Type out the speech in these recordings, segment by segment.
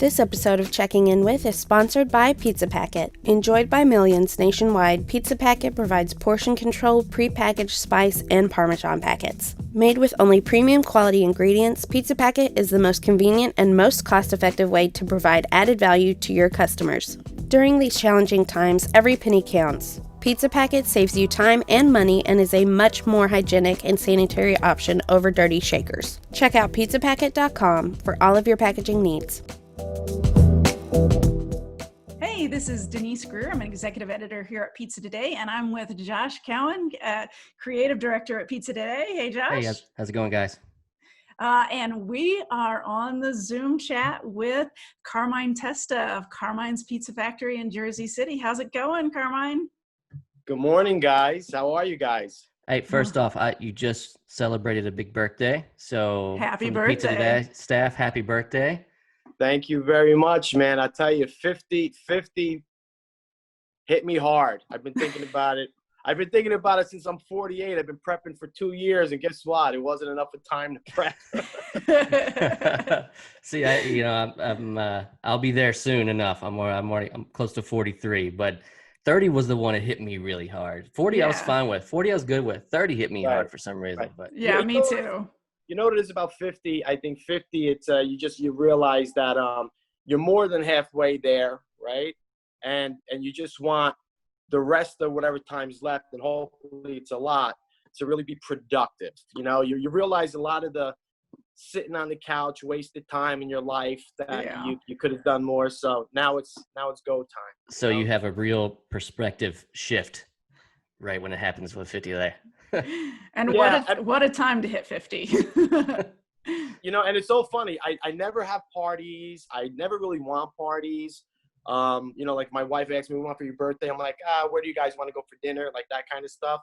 This episode of Checking In With is sponsored by Pizza Packet. Enjoyed by millions nationwide, Pizza Packet provides portion-controlled, prepackaged spice and Parmesan packets. Made with only premium quality ingredients, Pizza Packet is the most convenient and most cost-effective way to provide added value to your customers. During these challenging times, every penny counts. Pizza Packet saves you time and money and is a much more hygienic and sanitary option over dirty shakers. Check out pizzapacket.com for all of your packaging needs. Hey, this is Denise Greer. I'm an executive editor here at Pizza Today, and I'm with Josh Keown, creative director at Pizza Today. Hey, Josh. Hey, how's it going, guys? And we are on the Zoom chat with Carmine Testa of Carmine's Pizza Factory in Jersey City. How's it going, Carmine? Good morning, guys. How are you guys? Hey, first off, you just celebrated a big birthday, so happy from the birthday. Pizza Today staff, happy birthday. Thank you very much, man. I tell you, 50 hit me hard. I've been thinking about it. I've been thinking about it since I'm 48. I've been prepping for 2 years, and guess what? It wasn't enough of time to prep. See, I'll be there soon enough. I'm close to 43, but 30 was the one that hit me really hard. 40 I was fine with. 40 I was good with. 30 hit me hard for some reason. Right. But Yeah, me too. You know what it is about 50? I think 50, it's you realize that you're more than halfway there, right? And you just want the rest of whatever time's left, and hopefully it's a lot, to really be productive. You know, you realize a lot of the sitting on the couch, wasted time in your life that you could have done more. So now it's go time. So you have a real perspective shift, right, when it happens with 50 there. And what a time to hit 50. You know, and it's so funny. I never have parties. I never really want parties. You know, like my wife asked me, "What do you want for your birthday?" I'm like, where do you guys want to go for dinner? Like that kind of stuff.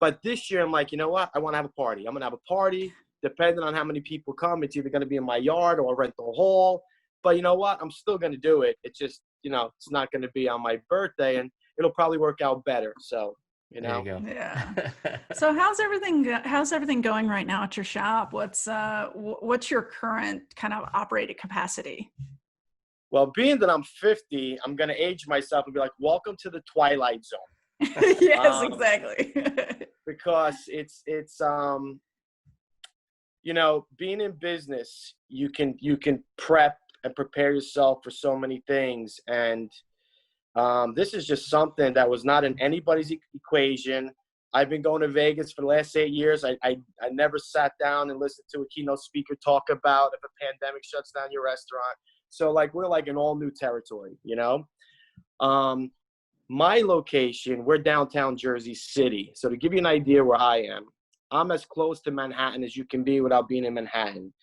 But this year I'm like, you know what? I want to have a party. I'm going to have a party. Depending on how many people come, it's either going to be in my yard or rent the hall. But you know what? I'm still going to do it. It's just, you know, it's not going to be on my birthday, and it'll probably work out better. So, you know. There you go. Yeah. So how's everything going right now at your shop? What's your current kind of operating capacity? Well, being that I'm 50, I'm going to age myself and be like, welcome to the Twilight Zone. Yes, exactly. Because it's you know, being in business, you can prep and prepare yourself for so many things. And this is just something that was not in anybody's equation. I've been going to Vegas for the last 8 years. I never sat down and listened to a keynote speaker talk about if a pandemic shuts down your restaurant. So like, we're like in all new territory, you know? My location, we're downtown Jersey City. So to give you an idea where I am, I'm as close to Manhattan as you can be without being in Manhattan.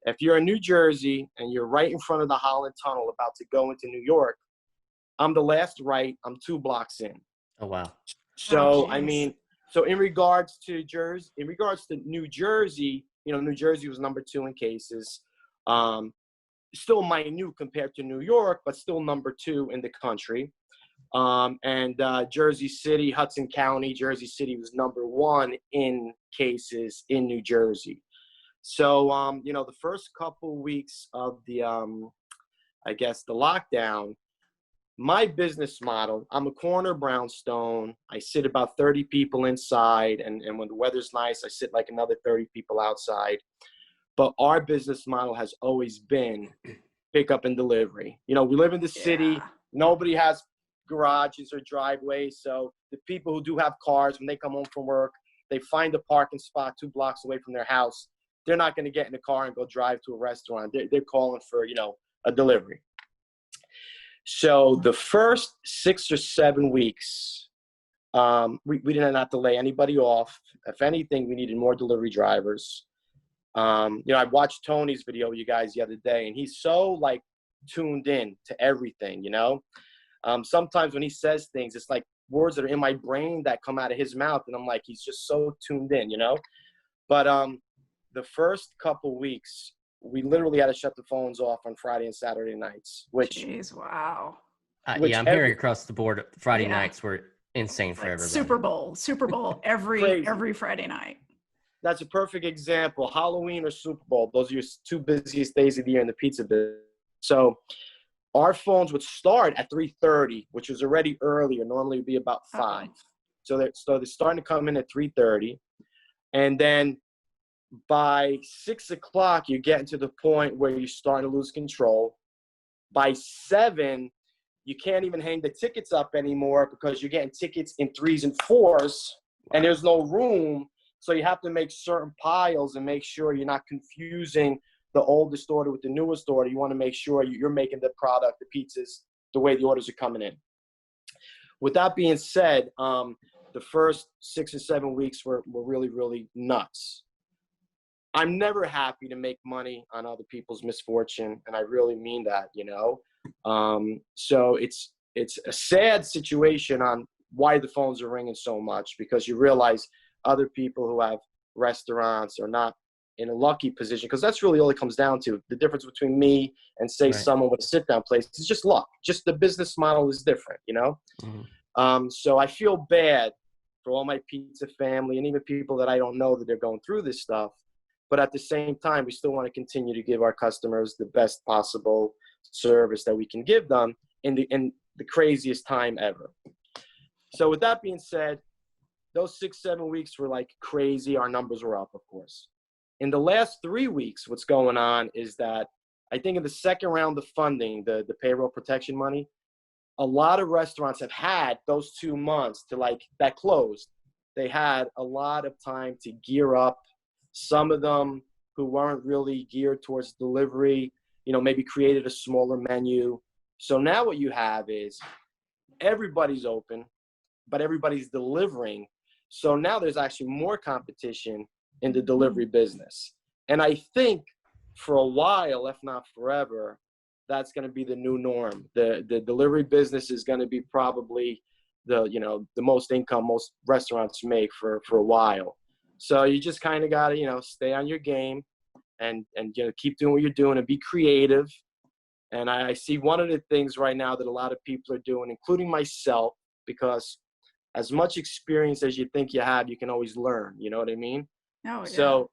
If you're in New Jersey and you're right in front of the Holland Tunnel about to go into New York, I'm the last right. I'm 2 blocks in. Oh, wow. So, I mean, so in regards to New Jersey, you know, New Jersey was number 2 in cases. Still minute compared to New York, but still number 2 in the country. And Jersey City, Hudson County, Jersey City was number 1 in cases in New Jersey. So, you know, the first couple weeks of the, I guess, the lockdown, my business model, I'm a corner brownstone. I sit about 30 people inside, and when the weather's nice, I sit like another 30 people outside. But our business model has always been pickup and delivery. You know, we live in the city. Nobody has garages or driveways. So the people who do have cars, when they come home from work, they find a parking spot 2 blocks away from their house. They're not going to get in the car and go drive to a restaurant. They're calling for, you know, a delivery. So the first 6 or 7 weeks, we did not delay anybody off. If anything, we needed more delivery drivers. You know, I watched Tony's video with you guys the other day, and he's so like tuned in to everything, you know. Sometimes when he says things, it's like words that are in my brain that come out of his mouth, and I'm like, he's just so tuned in, you know. But the first couple weeks, we literally had to shut the phones off on Friday and Saturday nights. Which, jeez, wow. Yeah, I'm hearing across the board. Friday nights were insane for everybody. Super Bowl every Friday night. That's a perfect example. Halloween or Super Bowl, those are your 2 busiest days of the year in the pizza business. So our phones would start at 3:30, which was already earlier. Normally it'd be about 5. So they're starting to come in at 3:30. And then by 6 o'clock, you're getting to the point where you're starting to lose control. By 7, you can't even hang the tickets up anymore because you're getting tickets in 3s and 4s, and there's no room. So you have to make certain piles and make sure you're not confusing the oldest order with the newest order. You want to make sure you're making the product, the pizzas, the way the orders are coming in. With that being said, the first 6 or 7 weeks were really, really nuts. I'm never happy to make money on other people's misfortune, and I really mean that, you know. So it's a sad situation on why the phones are ringing so much, because you realize other people who have restaurants are not in a lucky position, because that's really all it comes down to. The difference between me and, say, someone with a sit-down place is just luck. Just the business model is different, you know. So I feel bad for all my pizza family and even people that I don't know that they're going through this stuff. But at the same time, we still want to continue to give our customers the best possible service that we can give them in the craziest time ever. So with that being said, those 6-7 weeks were like crazy. Our numbers were up, of course. In the last 3 weeks, what's going on is that I think in the second round of funding, the payroll protection money, a lot of restaurants have had those 2 months to that closed. They had a lot of time to gear up. Some of them who weren't really geared towards delivery, maybe created a smaller menu. So now what you have is everybody's open, but everybody's delivering. So now there's actually more competition in the delivery business. And I think for a while, if not forever, that's going to be the new norm. The delivery business is going to be probably the most income most restaurants make for a while. So you just kind of got to, stay on your game and keep doing what you're doing and be creative. And I see one of the things right now that a lot of people are doing, including myself, because as much experience as you think you have, you can always learn. You know what I mean? Oh, yeah.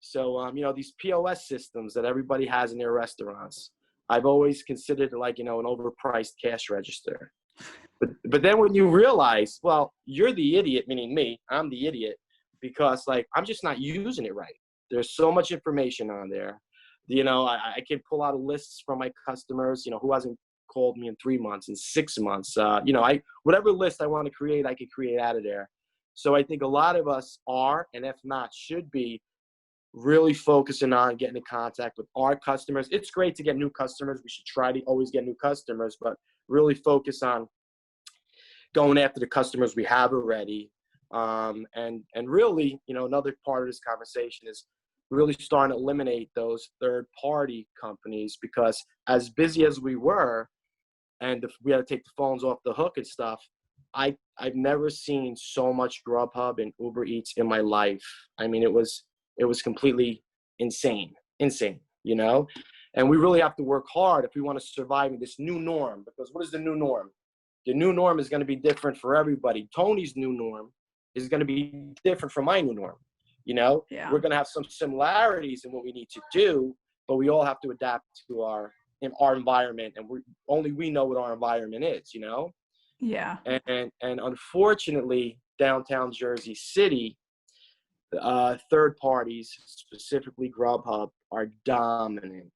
So these POS systems that everybody has in their restaurants, I've always considered an overpriced cash register. But then when you realize, well, you're the idiot, meaning me, I'm the idiot, because I'm just not using it right. There's so much information on there. I can pull out lists from my customers, who hasn't called me in 3 months, in 6 months. Whatever list I want to create, I can create out of there. So I think a lot of us are, and if not, should be really focusing on getting in contact with our customers. It's great to get new customers. We should try to always get new customers, but really focus on going after the customers we have already. And really, another part of this conversation is really starting to eliminate those third-party companies, because as busy as we were, and we had to take the phones off the hook and stuff, I've never seen so much Grubhub and Uber Eats in my life. I mean, it was completely insane, and we really have to work hard if we want to survive in this new norm, because what is the new norm? The new norm is going to be different for everybody. Tony's new norm is going to be different from my new norm. Yeah. We're going to have some similarities in what we need to do, but we all have to adapt to our environment, and we know what our environment is, Yeah. And unfortunately, downtown Jersey City, third parties, specifically Grubhub, are dominant.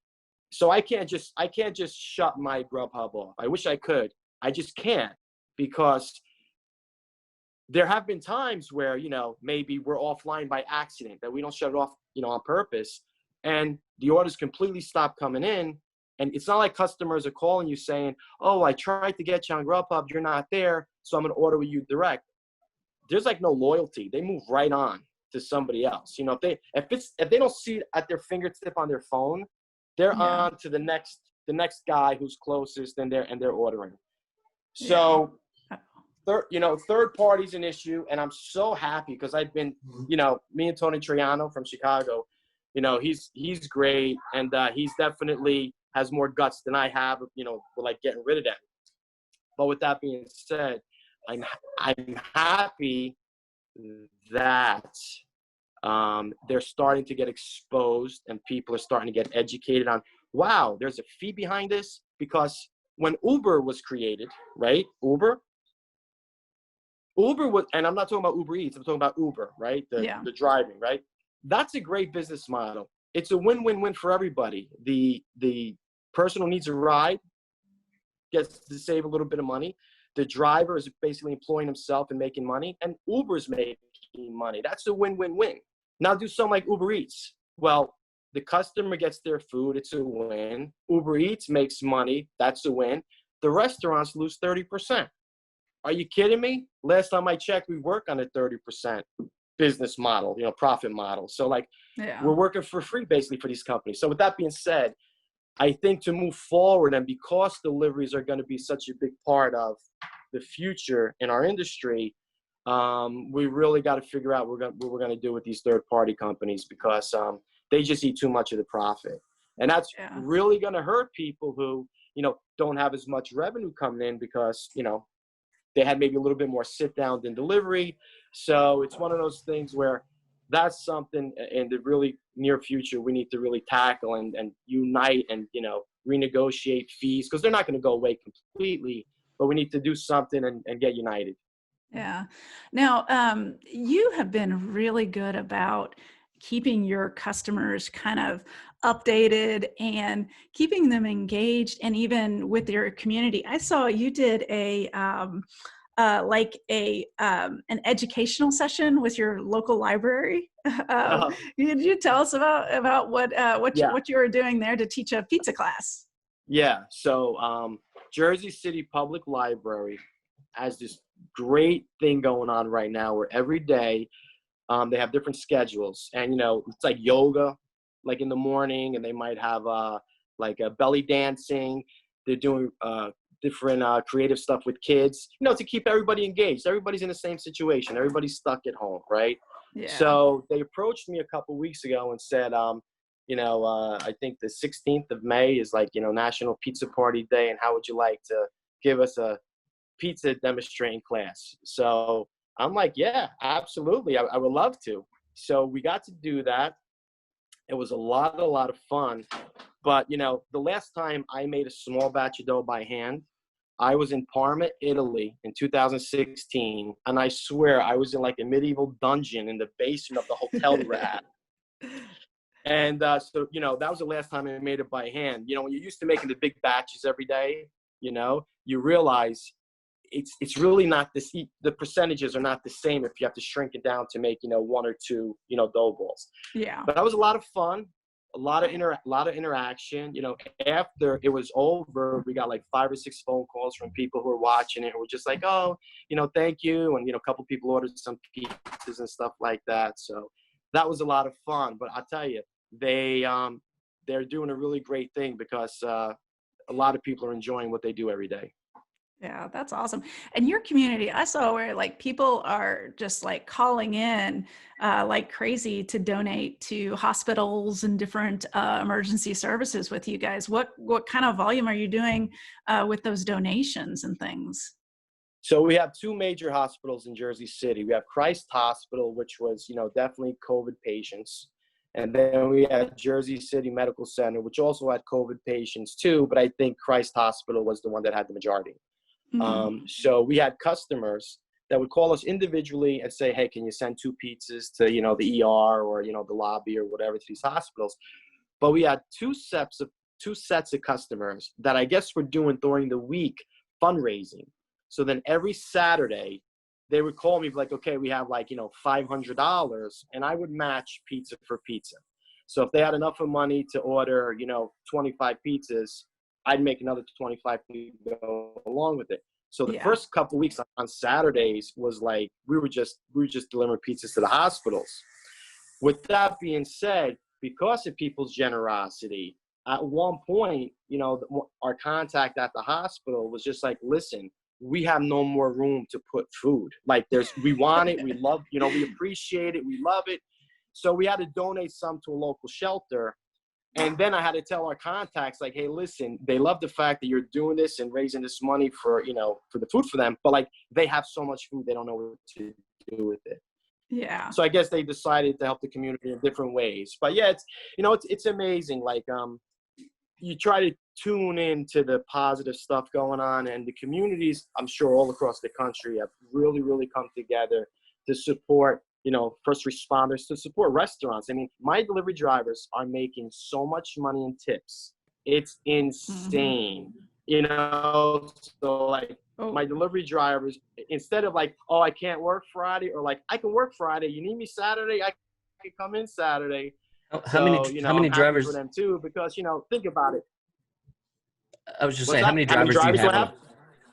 So I can't just shut my Grubhub off. I wish I could. I just can't, because there have been times where, maybe we're offline by accident, that we don't shut it off, on purpose, and the orders completely stop coming in. And it's not like customers are calling you saying, oh, I tried to get you on Grubhub, you're not there, so I'm going to order with you direct. There's no loyalty. They move right on to somebody else. If they don't see it at their fingertip on their phone, they're on to the next guy who's closest, and they're ordering. So, third party's an issue, and I'm so happy, because I've been, me and Tony Triano from Chicago, he's great, and he's definitely has more guts than I have, with getting rid of them. But with that being said, I'm happy that they're starting to get exposed, and people are starting to get educated on wow, there's a fee behind this. Because when Uber was created, right? Uber was, and I'm not talking about Uber Eats, I'm talking about Uber, right? The driving, right? That's a great business model. It's a win-win-win for everybody. The person who needs a ride gets to save a little bit of money. The driver is basically employing himself and making money, and Uber's making money. That's a win-win-win. Now do something like Uber Eats. Well, the customer gets their food, it's a win. Uber Eats makes money, that's a win. The restaurants lose 30%. Are you kidding me? Last time I checked, we work on a 30% business model, profit model. So like, we're working for free basically for these companies. So with that being said, I think to move forward, and because deliveries are going to be such a big part of the future in our industry, we really got to figure out what we're going to do with these third-party companies, because they just eat too much of the profit. And that's really going to hurt people who, don't have as much revenue coming in because, they had maybe a little bit more sit down than delivery. So it's one of those things where that's something in the really near future we need to really tackle and unite and, renegotiate fees, because they're not going to go away completely, but we need to do something and get united. Yeah. Now, you have been really good about keeping your customers kind of updated and keeping them engaged, and even with your community. I saw you did an educational session with your local library. Could you tell us about what you were doing there to teach a pizza class? Yeah. So Jersey City Public Library has this great thing going on right now where every day they have different schedules, and it's like yoga, like in the morning, and they might have like a belly dancing. They're doing different creative stuff with kids, to keep everybody engaged. Everybody's in the same situation. Everybody's stuck at home, right? Yeah. So they approached me a couple weeks ago and said, I think the 16th of May is like, National Pizza Party Day, and how would you like to give us a pizza demonstrating class? So I'm like, yeah, absolutely. I would love to. So we got to do that. It was a lot of fun. But, the last time I made a small batch of dough by hand, I was in Parma, Italy in 2016. And I swear I was in like a medieval dungeon in the basement of the hotel we were at. And so, that was the last time I made it by hand. When you're used to making the big batches every day, you realize it's really not the percentages are not the same if you have to shrink it down to make, one or two, dough balls. Yeah. But that was a lot of fun, a lot of interaction. After it was over, we got like 5 or 6 phone calls from people who were watching it who were just like, oh, thank you. And, a couple people ordered some pizzas and stuff like that. So that was a lot of fun. But I'll tell you, they're doing a really great thing because a lot of people are enjoying what they do every day. Yeah, that's awesome. And your community, I saw where like people are just like calling in like crazy to donate to hospitals and different emergency services with you guys. What kind of volume are you doing with those donations and things? So we have 2 major hospitals in Jersey City. We have Christ Hospital, which was, definitely COVID patients. And then we had Jersey City Medical Center, which also had COVID patients too. But I think Christ Hospital was the one that had the majority. Mm-hmm. So we had customers that would call us individually and say, hey, can you send 2 pizzas to, the ER or, the lobby or whatever to these hospitals. But we had two sets of customers that I guess were doing during the week fundraising. So then every Saturday they would call me like, okay, we have like, $500, and I would match pizza for pizza. So if they had enough of money to order, 25 pizzas, I'd make another 25 to go along with it. So the first couple of weeks on Saturdays was like, we were just delivering pizzas to the hospitals. With that being said, because of people's generosity, at one point, our contact at the hospital was just like, listen, we have no more room to put food. Like we want it, we love, we appreciate it, we love it. So we had to donate some to a local shelter. And then I had to tell our contacts, like, hey, listen, they love the fact that you're doing this and raising this money for, for the food for them. But like, they have so much food, they don't know what to do with it. Yeah. So I guess they decided to help the community in different ways. But yeah, it's, it's amazing. Like, you try to tune into the positive stuff going on, and the communities, I'm sure all across the country, have really, really come together to support, you know, first responders, to support restaurants. I mean, my delivery drivers are making so much money in tips. It's insane, you know? So like my delivery drivers, instead of like, oh, I can't work Friday, or like, I can work Friday, you need me Saturday, I can come in Saturday. How many drivers for them too? Because, you know, think about it. I was just saying, how many drivers do you have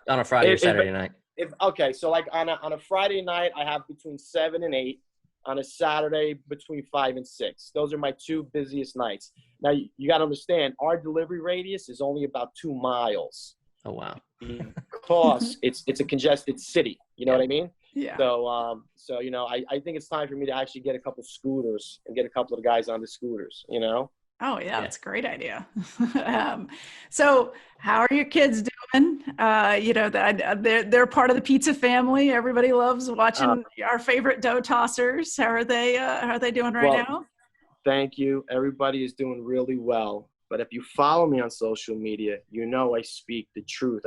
on a Friday or Saturday night? Okay, so like on a Friday night, I have between 7 and 8. On a Saturday, between 5 and 6. Those are my 2 busiest nights. Now, you got to understand, our delivery radius is only about 2 miles. Oh, wow. Because it's a congested city. You know what I mean? Yeah. So you know, I think it's time for me to actually get a couple scooters and get a couple of guys on the scooters, you know? Oh yeah, that's a great idea. So how are your kids doing? You know, they're part of the pizza family. Everybody loves watching our favorite dough tossers. How are they doing right now? Thank you. Everybody is doing really well. But if you follow me on social media, you know I speak the truth.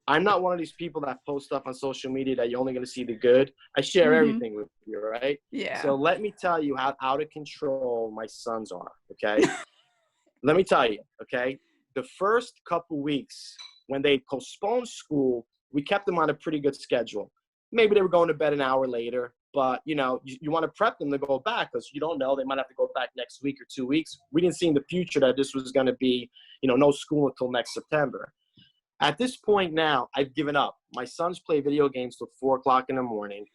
I'm not one of these people that post stuff on social media that you're only going to see the good. I share everything with you, right? Yeah. So let me tell you how out of control my sons are, okay? Let me tell you, okay? The first couple weeks when they postponed school, we kept them on a pretty good schedule. Maybe they were going to bed an hour later, but, you know, you want to prep them to go back because you don't know. They might have to go back next week or 2 weeks. We didn't see in the future that this was going to be, you know, no school until next September. At this point now, I've given up. My sons play video games till 4 o'clock in the morning.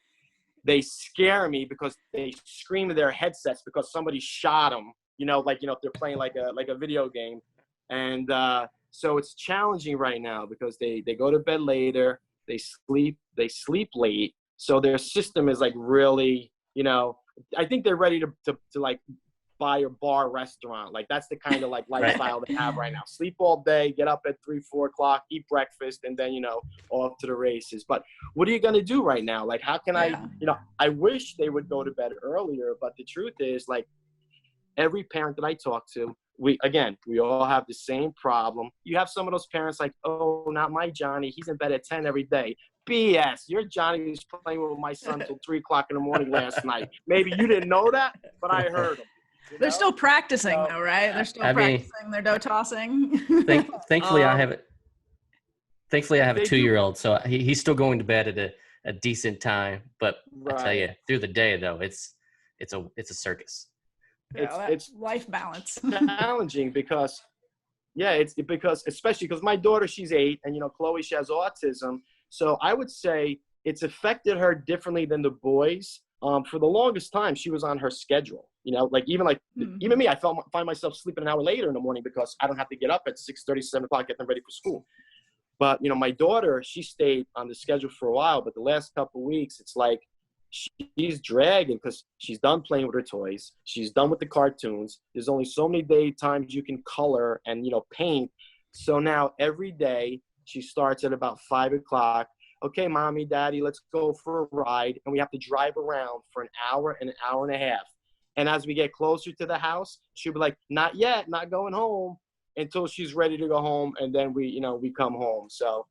They scare me because they scream in their headsets because somebody shot them, you know, like, you know, if they're playing like a video game. And so it's challenging right now because they go to bed later, they sleep late. So their system is like really, you know, I think they're ready to like buy a bar restaurant. Like that's the kind of like lifestyle they have right now. Sleep all day, get up at 3, 4 o'clock, eat breakfast, and then, you know, off to the races. But what are you going to do right now? Like, how can I, you know, I wish they would go to bed earlier, but the truth is, like, every parent that I talk to, we all have the same problem. You have some of those parents like, oh, not my Johnny. He's in bed at 10 every day. BS. Your Johnny was playing with my son till 3 o'clock in the morning last night. Maybe you didn't know that, but I heard him. You They're know? still practicing though, right? They're still practicing their dough tossing. Thankfully, I have it. Thankfully, I have a 2-year-old, so he's still going to bed at a decent time. But I tell you, through the day though, it's a circus. It's life balance. Challenging because, especially because my daughter, she's 8, and, you know, Chloe, she has autism. So I would say it's affected her differently than the boys. For the longest time, she was on her schedule. You know, like even me, I find myself sleeping an hour later in the morning because I don't have to get up at 6:30, 7 o'clock, get them ready for school. But, you know, my daughter, she stayed on the schedule for a while, but the last couple of weeks, it's like she's dragging because she's done playing with her toys. She's done with the cartoons. There's only so many times you can color and, you know, paint. So now every day she starts at about 5 o'clock. Okay, mommy, daddy, let's go for a ride. And we have to drive around for an hour and a half. And as we get closer to the house, she'll be like, not yet, not going home, until she's ready to go home. And then we come home. So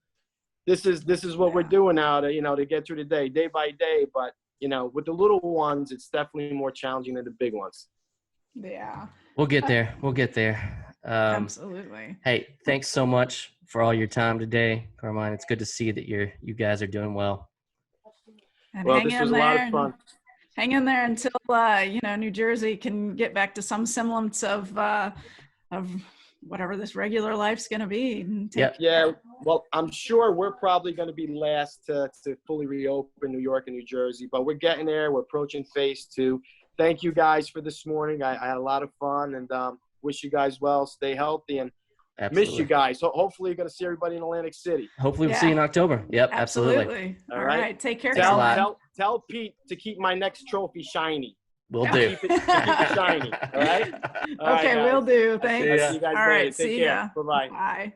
this is what we're doing now to, you know, to get through the day by day. But, you know, with the little ones, it's definitely more challenging than the big ones. Yeah. We'll get there. Absolutely. Hey, thanks so much for all your time today, Carmine. It's good to see that you guys are doing well. And well, this was a lot of fun. Hang in there until you know, New Jersey can get back to some semblance of whatever this regular life's going to be. Yeah. Well, I'm sure we're probably going to be last to fully reopen New York and New Jersey, but we're getting there. We're approaching phase 2. Thank you guys for this morning. I had a lot of fun, and wish you guys well. Stay healthy, and absolutely. Miss you guys. So hopefully you're going to see everybody in Atlantic City. Hopefully we'll see you in October. Yep, absolutely. All right. Take care. Tell Pete to keep my next trophy shiny. We'll do. Keep it shiny. All right? Okay, we'll do. Thanks. See you guys later. See ya. Bye-bye. Bye.